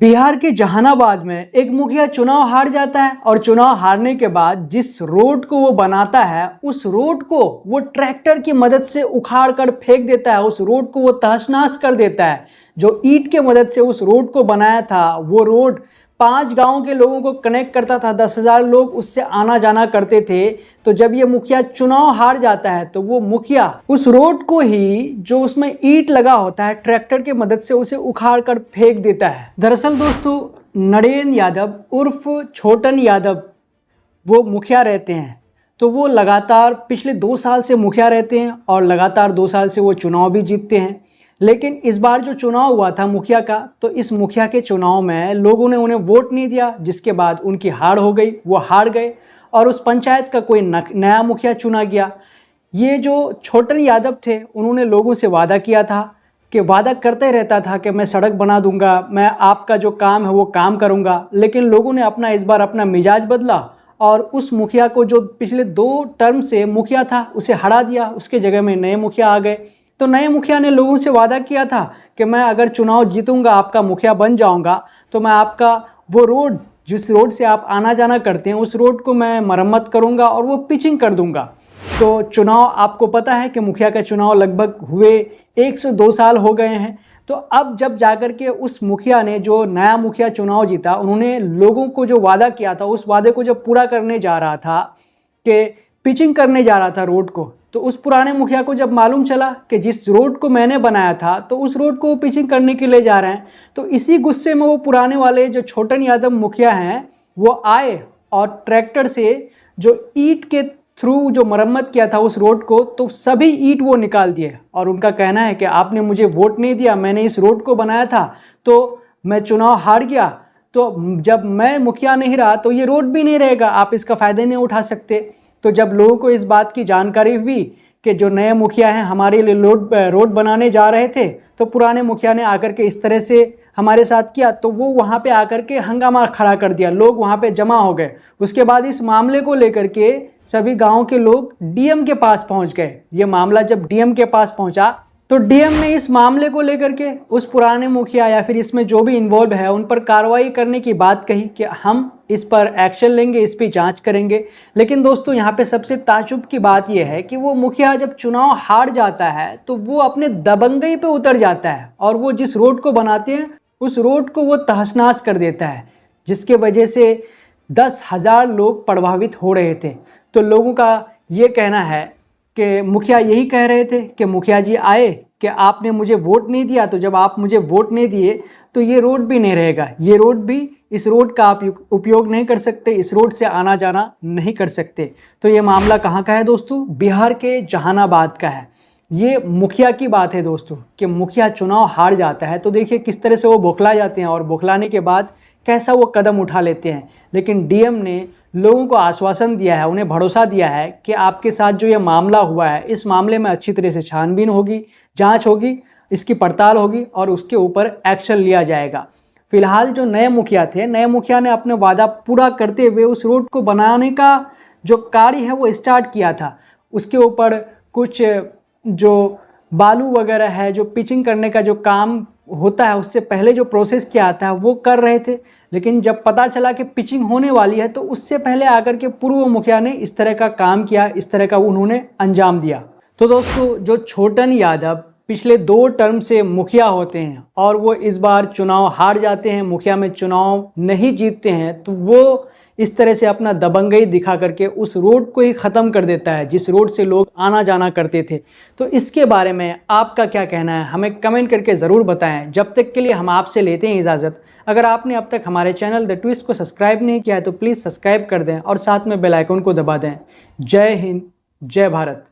बिहार के जहानाबाद में एक मुखिया चुनाव हार जाता है और चुनाव हारने के बाद जिस रोड को वो बनाता है उस रोड को वो ट्रैक्टर की मदद से उखाड़ कर फेंक देता है। उस रोड को वो तहस-नहस कर देता है। जो ईंट के मदद से उस रोड को बनाया था वो रोड 5 गांव के लोगों को कनेक्ट करता था। 10,000 लोग उससे आना जाना करते थे। तो जब ये मुखिया चुनाव हार जाता है तो वो मुखिया उस रोड को ही जो उसमें ईंट लगा होता है ट्रैक्टर की मदद से उसे उखाड़ कर फेंक देता है। दरअसल दोस्तों नरेंद्र यादव उर्फ छोटन यादव वो मुखिया रहते हैं। तो वो लगातार पिछले 2 साल से मुखिया रहते हैं और लगातार 2 साल से वो चुनाव भी जीतते हैं। लेकिन इस बार जो चुनाव हुआ था मुखिया का, तो इस मुखिया के चुनाव में लोगों ने उन्हें वोट नहीं दिया, जिसके बाद उनकी हार हो गई। वो हार गए और उस पंचायत का कोई नया मुखिया चुना गया। ये जो छोटन यादव थे उन्होंने लोगों से वादा किया था कि वादा करते रहता था कि मैं सड़क बना दूंगा, मैं आपका जो काम है वो काम करूंगा। लेकिन लोगों ने इस बार अपना मिजाज बदला और उस मुखिया को जो पिछले 2 टर्म से मुखिया था उसे हरा दिया। उसके जगह में नए मुखिया आ गए। तो नए मुखिया ने लोगों से वादा किया था कि मैं अगर चुनाव जीतूंगा, आपका मुखिया बन जाऊंगा, तो मैं आपका वो रोड जिस रोड से आप आना जाना करते हैं उस रोड को मैं मरम्मत करूंगा और वो पिचिंग कर दूंगा। तो चुनाव आपको पता है कि मुखिया का चुनाव लगभग हुए 1 से 2 साल हो गए हैं। तो अब जब जाकर के उस मुखिया ने जो नया मुखिया चुनाव जीता, उन्होंने लोगों को जो वादा किया था उस वादे को जब पूरा करने जा रहा था कि पिचिंग करने जा रहा था रोड को, तो उस पुराने मुखिया को जब मालूम चला कि जिस रोड को मैंने बनाया था तो उस रोड को वो पिचिंग करने के लिए जा रहे हैं, तो इसी गुस्से में वो पुराने वाले जो छोटन यादव मुखिया हैं वो आए और ट्रैक्टर से जो ईंट के थ्रू जो मरम्मत किया था उस रोड को, तो सभी ईंट वो निकाल दिए। और उनका कहना है कि आपने मुझे वोट नहीं दिया, मैंने इस रोड को बनाया था तो मैं चुनाव हार गया, तो जब मैं मुखिया नहीं रहा तो ये रोड भी नहीं रहेगा, आप इसका फ़ायदा नहीं उठा सकते। तो जब लोगों को इस बात की जानकारी हुई कि जो नए मुखिया हैं हमारे लिए रोड बनाने जा रहे थे, तो पुराने मुखिया ने आकर के इस तरह से हमारे साथ किया, तो वो वहाँ पे आकर के हंगामा खड़ा कर दिया। लोग वहाँ पे जमा हो गए। उसके बाद इस मामले को लेकर के सभी गाँव के लोग डीएम के पास पहुँच गए। ये मामला जब डीएम के पास पहुँचा तो डीएम ने इस मामले को लेकर के उस पुराने मुखिया या फिर इसमें जो भी इन्वॉल्व है उन पर कार्रवाई करने की बात कही कि हम इस पर एक्शन लेंगे, इस पर जांच करेंगे। लेकिन दोस्तों यहाँ पे सबसे ताज्जुब की बात यह है कि वो मुखिया जब चुनाव हार जाता है तो वो अपने दबंगई पे उतर जाता है और वो जिस रोड को बनाते हैं उस रोड को वो तहस-नहस कर देता है, जिसके वजह से 10,000 लोग प्रभावित हो रहे थे। तो लोगों का ये कहना है कि मुखिया यही कह रहे थे कि मुखिया जी आए कि आपने मुझे वोट नहीं दिया, तो जब आप मुझे वोट नहीं दिए तो ये रोड भी नहीं रहेगा, ये रोड भी, इस रोड का आप उपयोग नहीं कर सकते, इस रोड से आना जाना नहीं कर सकते। तो ये मामला कहाँ का है दोस्तों? बिहार के जहानाबाद का है। ये मुखिया की बात है दोस्तों कि मुखिया चुनाव हार जाता है तो देखिए किस तरह से वो बौखला जाते हैं और बौखलाने के बाद कैसा वो कदम उठा लेते हैं। लेकिन डीएम ने लोगों को आश्वासन दिया है, उन्हें भरोसा दिया है कि आपके साथ जो ये मामला हुआ है इस मामले में अच्छी तरह से छानबीन होगी, जांच होगी, इसकी पड़ताल होगी और उसके ऊपर एक्शन लिया जाएगा। फिलहाल जो नए मुखिया थे, नए मुखिया ने अपने वादा पूरा करते हुए उस रोड को बनाने का जो कार्य है वो स्टार्ट किया था। उसके ऊपर कुछ जो बालू वगैरह है, जो पिचिंग करने का जो काम होता है उससे पहले जो प्रोसेस किया आता है वो कर रहे थे। लेकिन जब पता चला कि पिचिंग होने वाली है तो उससे पहले आकर के पूर्व मुखिया ने इस तरह का काम किया, इस तरह का उन्होंने अंजाम दिया। तो दोस्तों जो छोटन यादव पिछले 2 टर्म से मुखिया होते हैं और वो इस बार चुनाव हार जाते हैं, मुखिया में चुनाव नहीं जीतते हैं, तो वो इस तरह से अपना दबंगई दिखा करके उस रोड को ही ख़त्म कर देता है जिस रोड से लोग आना जाना करते थे। तो इसके बारे में आपका क्या कहना है हमें कमेंट करके ज़रूर बताएं। जब तक के लिए हम आपसे लेते हैं इजाज़त। अगर आपने अब तक हमारे चैनल द ट्विस्ट को सब्सक्राइब नहीं किया है तो प्लीज़ सब्सक्राइब कर दें और साथ में बेल आइकन को दबा दें। जय हिंद, जय भारत।